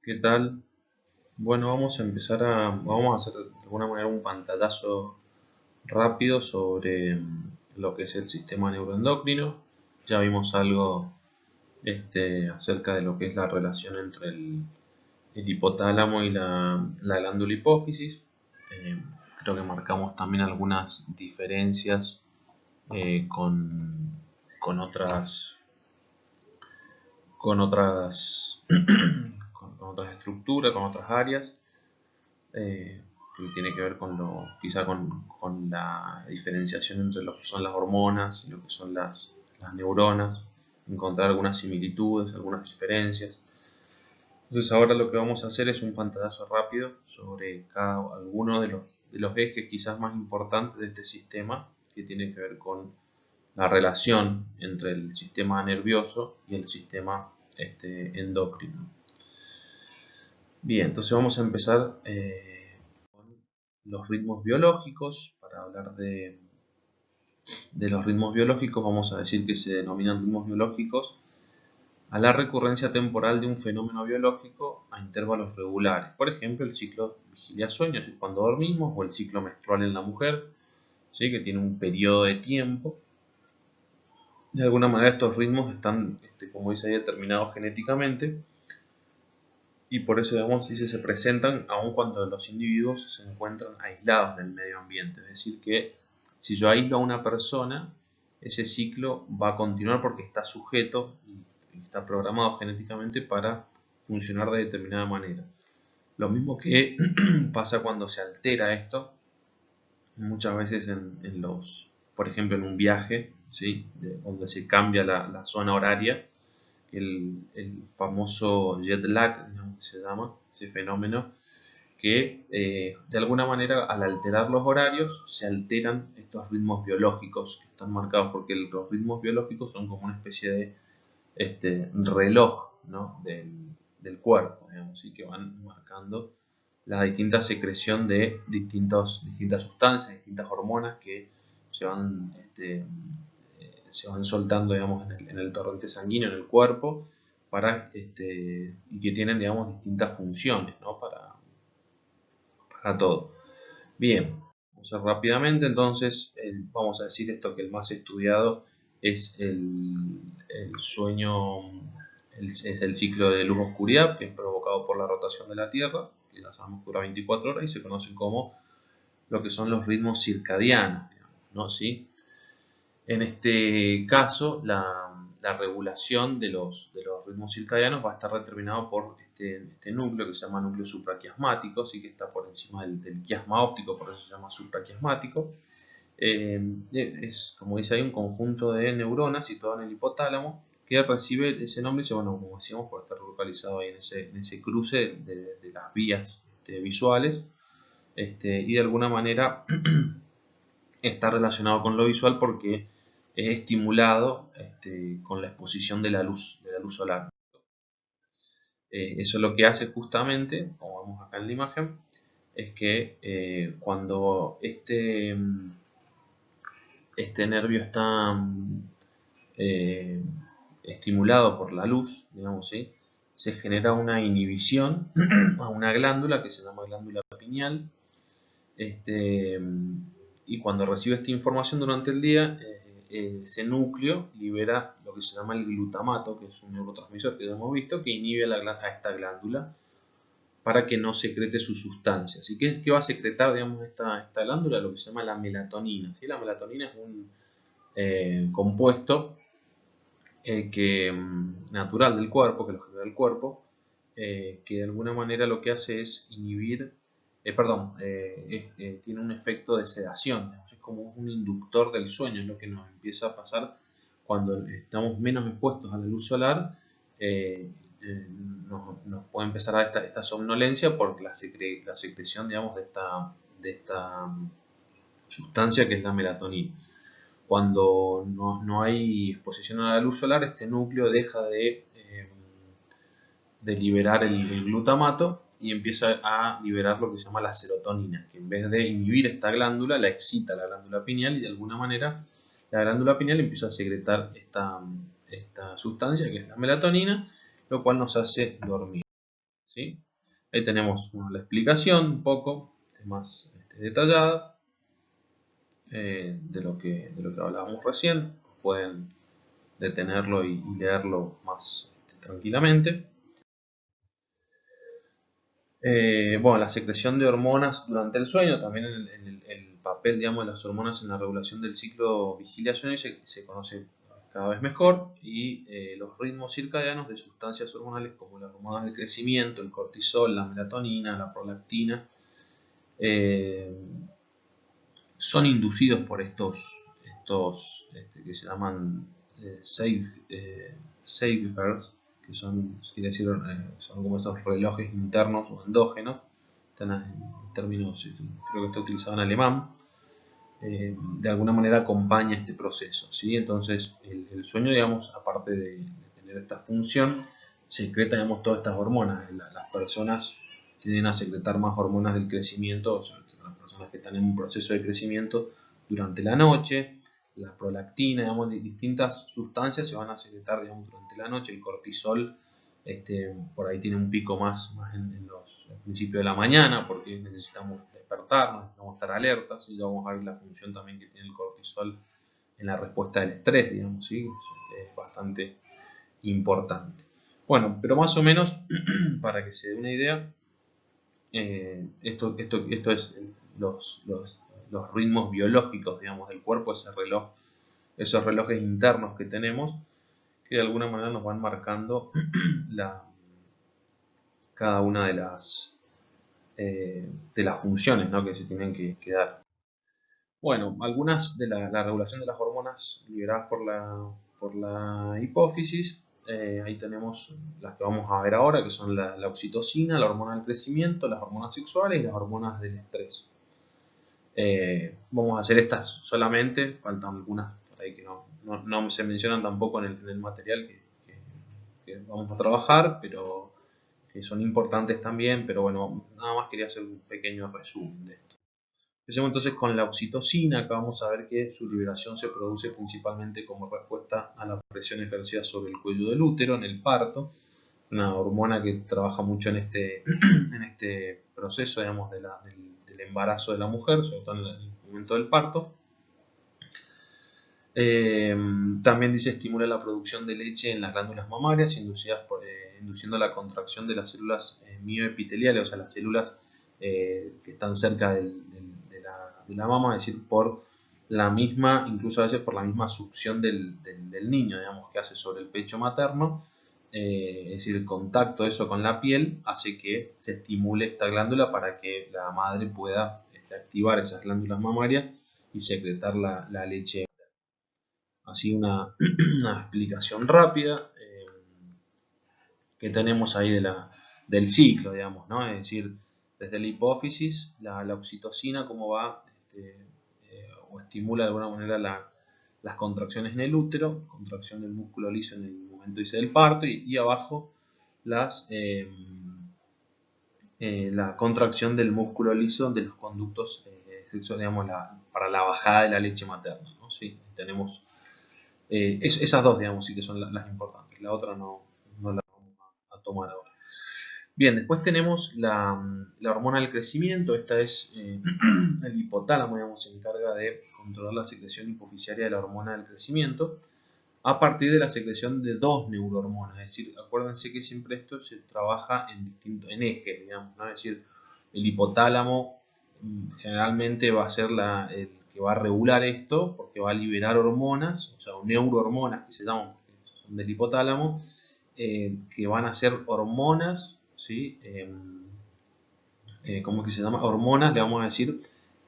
¿Qué tal? Bueno, vamos a hacer de alguna manera un pantallazo rápido sobre lo que es el sistema neuroendocrino. Ya vimos algo acerca de lo que es la relación entre el hipotálamo y la glándula hipófisis. Eh, Creo que marcamos también algunas diferencias con con otras, con otras estructuras, con otras áreas. Que tiene que ver quizá con la diferenciación entre lo que son las hormonas y lo que son las neuronas, encontrar algunas similitudes, algunas diferencias. Entonces ahora lo que vamos a hacer es un pantallazo rápido sobre cada alguno de los ejes quizás más importantes de este sistema, que tiene que ver con la relación entre el sistema nervioso y el sistema endocrino. Bien, entonces vamos a empezar con los ritmos biológicos. Para hablar de los ritmos biológicos, vamos a decir que se denominan ritmos biológicos a la recurrencia temporal de un fenómeno biológico a intervalos regulares. Por ejemplo, el ciclo vigilia-sueño, es cuando dormimos, o el ciclo menstrual en la mujer, ¿sí? Que tiene un periodo de tiempo. De alguna manera estos ritmos están, como dice ahí, determinados genéticamente, y por eso, digamos, dice, se presentan aun cuando los individuos se encuentran aislados del medio ambiente. Es decir, que si yo aíslo a una persona, ese ciclo va a continuar porque está sujeto y está programado genéticamente para funcionar de determinada manera. Lo mismo que pasa cuando se altera esto, muchas veces por ejemplo, en un viaje, ¿sí? Donde se cambia la zona horaria, el famoso jet lag, digamos, que se llama ese fenómeno, que de alguna manera, al alterar los horarios, se alteran estos ritmos biológicos que están marcados, porque los ritmos biológicos son como una especie de reloj, ¿no? del cuerpo, digamos, y que van marcando la distinta secreción de distintas sustancias, distintas hormonas que se van, se van soltando, digamos, en el torrente sanguíneo, en el cuerpo, y que tienen, digamos, distintas funciones, ¿no? Para todo. Bien, vamos a hacer rápidamente. Entonces vamos a decir esto, que el más estudiado es el sueño, es el ciclo de luz-oscuridad, que es provocado por la rotación de la Tierra, que ya sabemos que dura 24 horas y se conoce como lo que son los ritmos circadianos, digamos, ¿no? ¿Sí? En este caso, la regulación de los ritmos circadianos va a estar determinado por este núcleo que se llama núcleo supraquiasmático, sí, que está por encima del quiasma óptico, por eso se llama supraquiasmático. Es, como dice ahí, un conjunto de neuronas situado en el hipotálamo que recibe ese nombre, y bueno, como decíamos, por estar localizado ahí en ese cruce de las vías visuales, y de alguna manera está relacionado con lo visual porque es estimulado con la exposición de la luz solar. Eso lo que hace justamente, como vemos acá en la imagen, es que cuando este nervio está eh, estimulado por la luz, digamos, ¿sí? Se genera una inhibición a una glándula que se llama glándula pineal, este, y cuando recibe esta información durante el día, ese núcleo libera lo que se llama el glutamato, que es un neurotransmisor que ya hemos visto, que inhibe a esta glándula para que no secrete su sustancia. Así que, ¿qué va a secretar, digamos, esta glándula? Lo que se llama la melatonina. ¿Sí? La melatonina es un compuesto natural del cuerpo, que lo genera el cuerpo, que de alguna manera lo que hace es inhibir, tiene un efecto de sedación, es como un inductor del sueño, es lo que nos empieza a pasar cuando estamos menos expuestos a la luz solar. Nos puede empezar a dar esta somnolencia por la secreción, digamos, de esta sustancia que es la melatonina. Cuando no hay exposición a la luz solar, este núcleo deja de liberar el glutamato y empieza a liberar lo que se llama la serotonina, que en vez de inhibir esta glándula, la excita la glándula pineal, y de alguna manera la glándula pineal empieza a secretar esta sustancia que es la melatonina, lo cual nos hace dormir. ¿sí? Ahí tenemos la explicación un poco más detallada de lo que hablábamos recién. Pueden detenerlo y leerlo más tranquilamente. Bueno, la secreción de hormonas durante el sueño, también el papel, digamos, de las hormonas en la regulación del ciclo vigilia-sueño se conoce cada vez mejor, y los ritmos circadianos de sustancias hormonales como las hormonas del crecimiento, el cortisol, la melatonina, la prolactina, son inducidos por estos que se llaman safeguards, que son, quiere decir, son como estos relojes internos o endógenos, están en términos, creo que está utilizado en alemán, de alguna manera acompaña este proceso, ¿sí? Entonces el sueño, digamos, aparte de tener esta función, secreta, digamos, todas estas hormonas. Las personas tienden a secretar más hormonas del crecimiento, o sea, las personas que están en un proceso de crecimiento durante la noche. La prolactina, digamos, distintas sustancias se van a secretar, digamos, durante la noche. El cortisol, por ahí tiene un pico más en al principio de la mañana, porque necesitamos despertarnos, necesitamos estar alertas, y vamos a ver la función también que tiene el cortisol en la respuesta del estrés, digamos, ¿sí? Es bastante importante. Bueno, pero más o menos, para que se dé una idea, esto es los ritmos biológicos, digamos, del cuerpo, ese reloj, esos relojes internos que tenemos, que de alguna manera nos van marcando cada una de las funciones, ¿no?, que se tienen que dar. Bueno, algunas de la regulación de las hormonas liberadas por la hipófisis, ahí tenemos las que vamos a ver ahora, que son la oxitocina, la hormona del crecimiento, las hormonas sexuales y las hormonas del estrés. Vamos a hacer estas solamente, faltan algunas por ahí que no se mencionan tampoco en el material que vamos a trabajar, pero que son importantes también. Pero bueno, nada más quería hacer un pequeño resumen de esto. Empecemos entonces con la oxitocina. Acá vamos a ver que su liberación se produce principalmente como respuesta a la presión ejercida sobre el cuello del útero en el parto, una hormona que trabaja mucho en este proceso, digamos, del embarazo de la mujer, sobre todo en el momento del parto. También dice estimula la producción de leche en las glándulas mamarias, induciendo la contracción de las células mioepiteliales, o sea, las células que están cerca de la mama, es decir, por la misma, incluso a veces por la misma succión del niño, digamos, que hace sobre el pecho materno. Es decir, el contacto de eso con la piel hace que se estimule esta glándula para que la madre pueda activar esas glándulas mamarias y secretar la leche. Así una explicación rápida que tenemos ahí del ciclo, digamos, ¿no? Es decir, desde la hipófisis, la oxitocina, cómo va, o estimula de alguna manera las contracciones en el útero, contracción del músculo liso en el momento del parto, y abajo la contracción del músculo liso de los conductos sexuales, digamos, para la bajada de la leche materna, ¿no? Sí, tenemos esas dos, digamos, sí que son las importantes. La otra no la vamos a tomar ahora. Bien, después tenemos la hormona del crecimiento. Esta es el hipotálamo, digamos, se encarga de controlar la secreción hipoficiaria de la hormona del crecimiento a partir de la secreción de dos neurohormonas. Es decir, acuérdense que siempre esto se trabaja en ejes, digamos, ¿no? Es decir, el hipotálamo generalmente va a ser el que va a regular esto, porque va a liberar hormonas, o sea, neurohormonas que se llaman, porque son del hipotálamo, que van a ser hormonas, ¿sí? ¿Cómo es que se llama? Hormonas, le vamos a decir,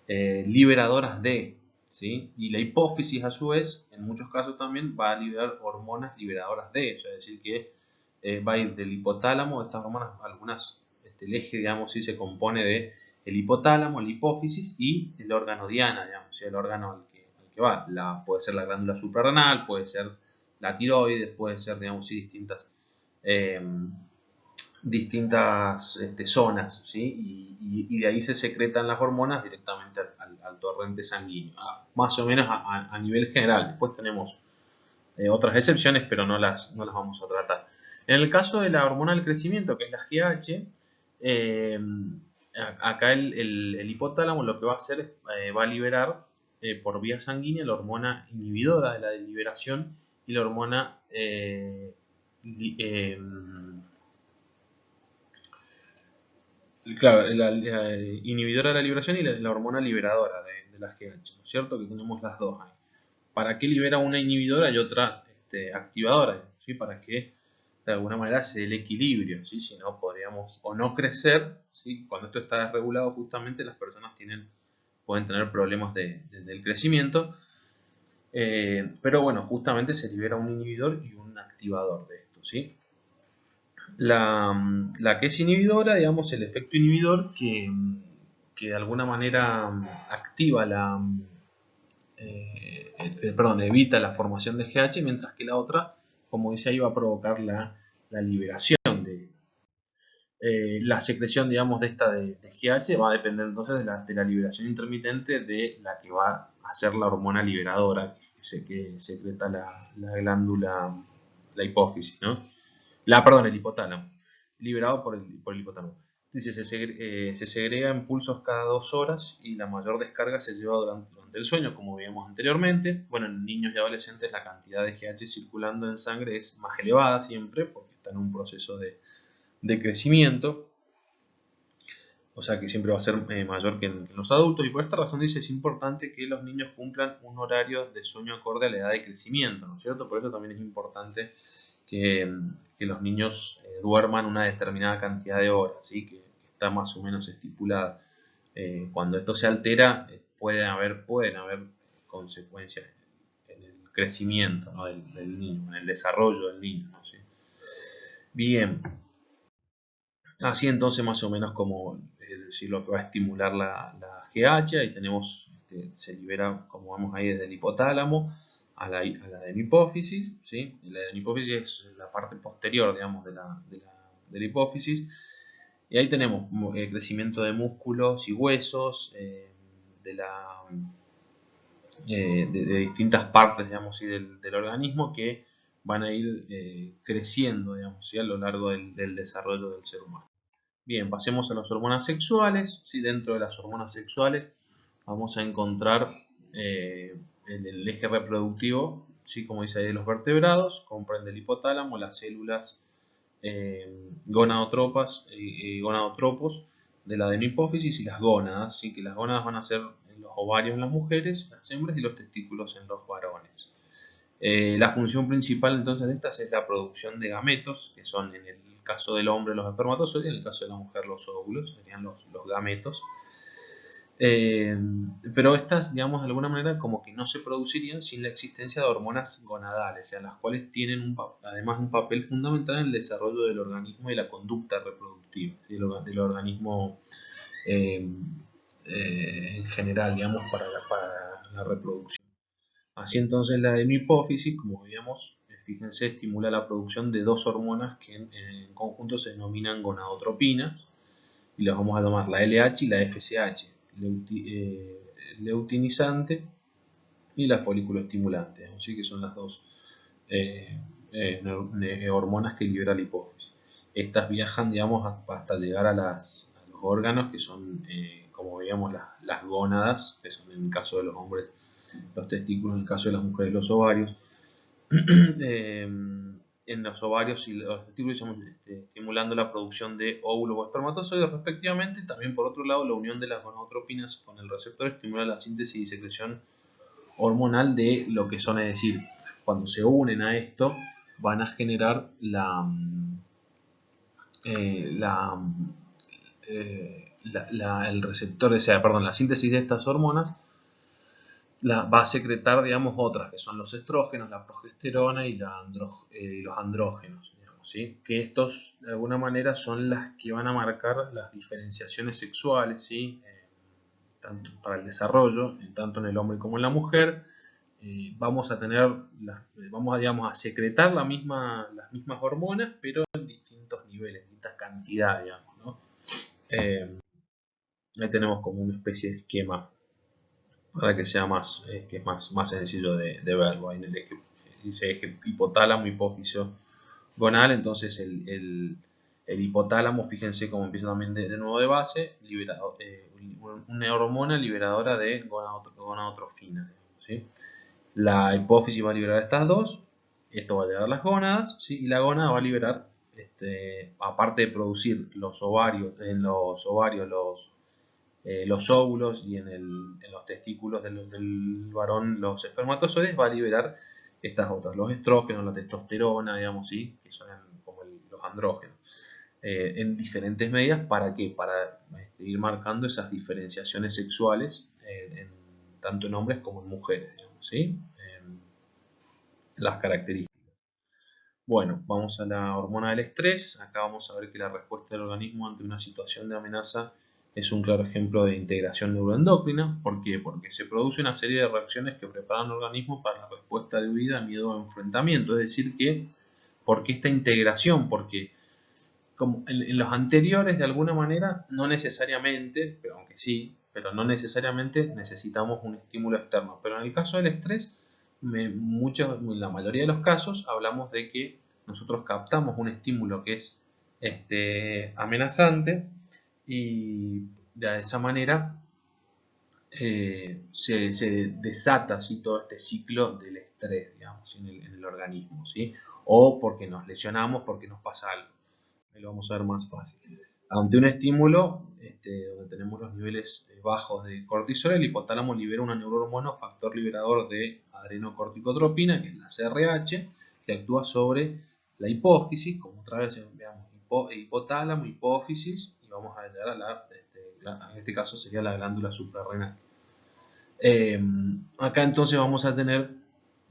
liberadoras de, ¿sí? Y la hipófisis, a su vez, en muchos casos también va a liberar hormonas liberadoras de, o sea, es decir, que va a ir del hipotálamo. Estas hormonas, algunas, el eje, digamos, sí se compone de el hipotálamo, la hipófisis y el órgano diana, digamos, o sea, el órgano al que va. Puede ser la glándula suprarrenal, puede ser la tiroides, puede ser, digamos, sí, distintas zonas, ¿sí? Y de ahí se secretan las hormonas directamente al torrente sanguíneo, más o menos a nivel general. Después tenemos otras excepciones, pero no las vamos a tratar. En el caso de la hormona del crecimiento, que es la GH, Acá el hipotálamo lo que va a hacer es va a liberar por vía sanguínea la hormona inhibidora de la liberación y la hormona claro, la inhibidora de la liberación y la hormona liberadora de la GH, ¿no es cierto? Que tenemos las dos ahí. ¿Para qué libera una inhibidora y otra activadora? ¿Sí? Para que de alguna manera se dé el equilibrio, ¿sí? Si no podríamos o no crecer, ¿sí? Cuando esto está desregulado justamente las personas pueden tener problemas del crecimiento, pero bueno, justamente se libera un inhibidor y un activador de esto, ¿sí? La que es inhibidora, digamos, el efecto inhibidor que de alguna manera activa evita la formación de GH, mientras que la otra, como dice ahí, va a provocar la liberación la secreción, digamos, de esta de GH va a depender entonces de la liberación intermitente de la que va a hacer la hormona liberadora que secreta la glándula, la hipófisis, ¿no? Perdón, el hipotálamo, liberado por el hipotálamo. Dice, se segrega en pulsos cada 2 horas y la mayor descarga se lleva durante el sueño, como veíamos anteriormente. Bueno, en niños y adolescentes la cantidad de GH circulando en sangre es más elevada siempre, porque está en un proceso de crecimiento, o sea que siempre va a ser mayor que en los adultos, y por esta razón dice es importante que los niños cumplan un horario de sueño acorde a la edad de crecimiento, ¿no es cierto? Por eso también es importante que los niños duerman una determinada cantidad de horas, ¿sí? Que está más o menos estipulada. Cuando esto se altera, pueden haber consecuencias en el crecimiento, ¿no? del niño, en el desarrollo del niño, ¿no? ¿Sí? Bien, así entonces más o menos como decir, lo que va a estimular la GH, ahí tenemos, se libera, como vemos ahí, desde el hipotálamo a la hipófisis, ¿sí? La hipófisis es la parte posterior, digamos, de la hipófisis, y ahí tenemos crecimiento de músculos y huesos, de, la, de distintas partes, digamos, ¿sí? del organismo que van a ir creciendo, digamos, ¿sí? A lo largo del desarrollo del ser humano. Bien, pasemos a las hormonas sexuales. ¿Sí? Dentro de las hormonas sexuales vamos a encontrar el eje reproductivo, ¿sí? Como dice ahí, los vertebrados, comprende el hipotálamo, las células gonadotropas y gonadotropos de la adenopófisis y las gónadas, ¿sí? Que las gónadas van a ser los ovarios en las mujeres, las hembras, y los testículos en los varones. La función principal entonces de estas es la producción de gametos, que son en el caso del hombre los espermatozoides, en el caso de la mujer los óvulos, serían los gametos. Pero estas, digamos, de alguna manera como que no se producirían sin la existencia de hormonas gonadales, o sea, las cuales tienen además un papel fundamental en el desarrollo del organismo y la conducta reproductiva, ¿sí? Del organismo en general, digamos, para la reproducción. Así entonces la hipófisis, como veíamos, fíjense, estimula la producción de dos hormonas que en conjunto se denominan gonadotropinas, y las vamos a llamar la LH y la FSH, leutinizante y la folículo estimulante, así que son las dos hormonas que libera la hipófisis. Estas viajan, digamos, hasta llegar a los órganos que son, como veíamos, las gónadas, que son en el caso de los hombres los testículos, en el caso de las mujeres los ovarios. En los ovarios y los testículos estamos estimulando la producción de óvulos o espermatozoides respectivamente. También por otro lado la unión de las gonadotropinas con el receptor estimula la síntesis y secreción hormonal de lo que son, es decir, cuando se unen a esto van a generar el receptor, o sea, perdón, la síntesis de estas hormonas va a secretar, digamos, otras que son los estrógenos, la progesterona y los andrógenos, digamos, ¿sí? Que estos de alguna manera son las que van a marcar las diferenciaciones sexuales, ¿sí? Tanto para el desarrollo, tanto en el hombre como en la mujer. Vamos a tener, digamos, a secretar las mismas hormonas, pero en distintos niveles, distintas cantidades, digamos, ¿no? Ahí tenemos como una especie de esquema para que sea que es más sencillo de verlo. Ahí en el eje, dice eje hipotálamo, hipófisis gonal, entonces el El hipotálamo, fíjense cómo empieza también de nuevo de base, una hormona liberadora de gonadotrofina, ¿sí? La hipófisis va a liberar estas dos, esto va a liberar las gónadas, ¿sí? Y la gónada va a liberar, aparte de producir los ovarios, los óvulos y en los testículos del varón los espermatozoides, va a liberar estas otras, los estrógenos, la testosterona, digamos, ¿sí? Que son como los andrógenos, en diferentes medidas. ¿Para qué? Para ir marcando esas diferenciaciones sexuales, tanto en hombres como en mujeres, digamos, ¿sí? Las características. Bueno, vamos a la hormona del estrés. Acá vamos a ver que la respuesta del organismo ante una situación de amenaza es un claro ejemplo de integración neuroendocrina. ¿Por qué? Porque se produce una serie de reacciones que preparan al organismo para la respuesta de huida, miedo o enfrentamiento. Es decir, ¿por qué esta integración? Porque como en los anteriores, de alguna manera, no necesariamente, pero aunque sí, pero no necesariamente necesitamos un estímulo externo. Pero en el caso del estrés, en la mayoría de los casos, hablamos de que nosotros captamos un estímulo que es amenazante, y de esa manera se desata, ¿sí?, todo este ciclo del estrés, digamos, en el organismo, ¿sí? O porque nos lesionamos, porque nos pasa algo. Ahí lo vamos a ver más fácil. Ante un estímulo donde tenemos los niveles bajos de cortisol, el hipotálamo libera una neurohormona, factor liberador de adrenocorticotropina, que es la CRH, que actúa sobre la hipófisis, como otra vez veamos, hipotálamo, hipófisis, y vamos a llegar a en este caso sería la glándula suprarrenal. Acá entonces vamos a tener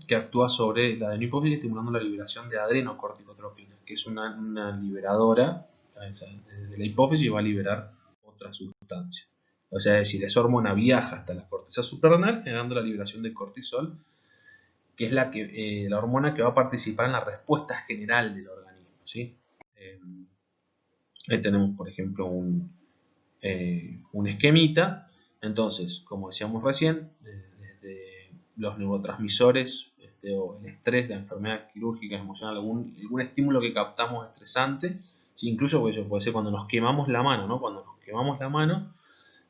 que actúa sobre la adenohipófisis, estimulando la liberación de adrenocorticotropina, que es una liberadora de la hipófisis, y va a liberar otra sustancia. O sea, es decir, esa hormona viaja hasta la corteza suprarrenal, generando la liberación de cortisol, que es la hormona que va a participar en la respuesta general del organismo, ¿sí? Ahí tenemos, por ejemplo, un esquemita. Entonces, como decíamos recién, desde los neurotransmisores, o el estrés, la enfermedad quirúrgica, emocional, algún estímulo que captamos estresante, ¿sí? Incluso puede ser cuando nos quemamos la mano, ¿no? Cuando nos quemamos la mano,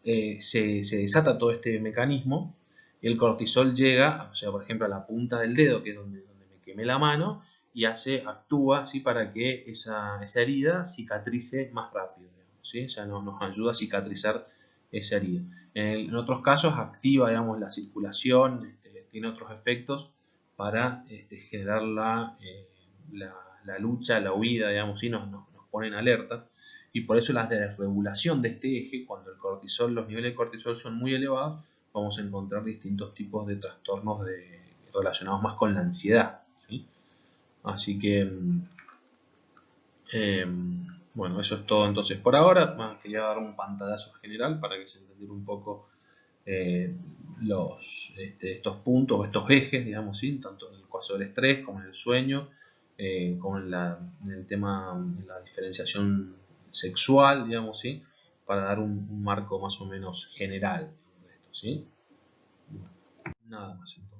se desata todo este mecanismo, y el cortisol llega, o sea, por ejemplo, a la punta del dedo, que es donde me quemé la mano, y actúa, ¿sí?, para que esa herida cicatrice más rápido, digamos, ¿sí? O sea, nos ayuda a cicatrizar esa herida. En otros casos activa, digamos, la circulación, tiene otros efectos para generar la lucha, la huida, digamos, ¿sí? Nos pone en alerta. Y por eso la desregulación de este eje, cuando los niveles de cortisol son muy elevados, vamos a encontrar distintos tipos de trastornos relacionados más con la ansiedad, ¿sí? Así que, bueno, eso es todo entonces por ahora. Quería dar un pantallazo general para que se entendiera un poco estos puntos, estos ejes, digamos, ¿sí?, tanto en el caso del estrés como en el sueño, como en el tema de la diferenciación sexual, digamos, ¿sí?, para dar un marco más o menos general de esto, ¿sí? Nada más entonces.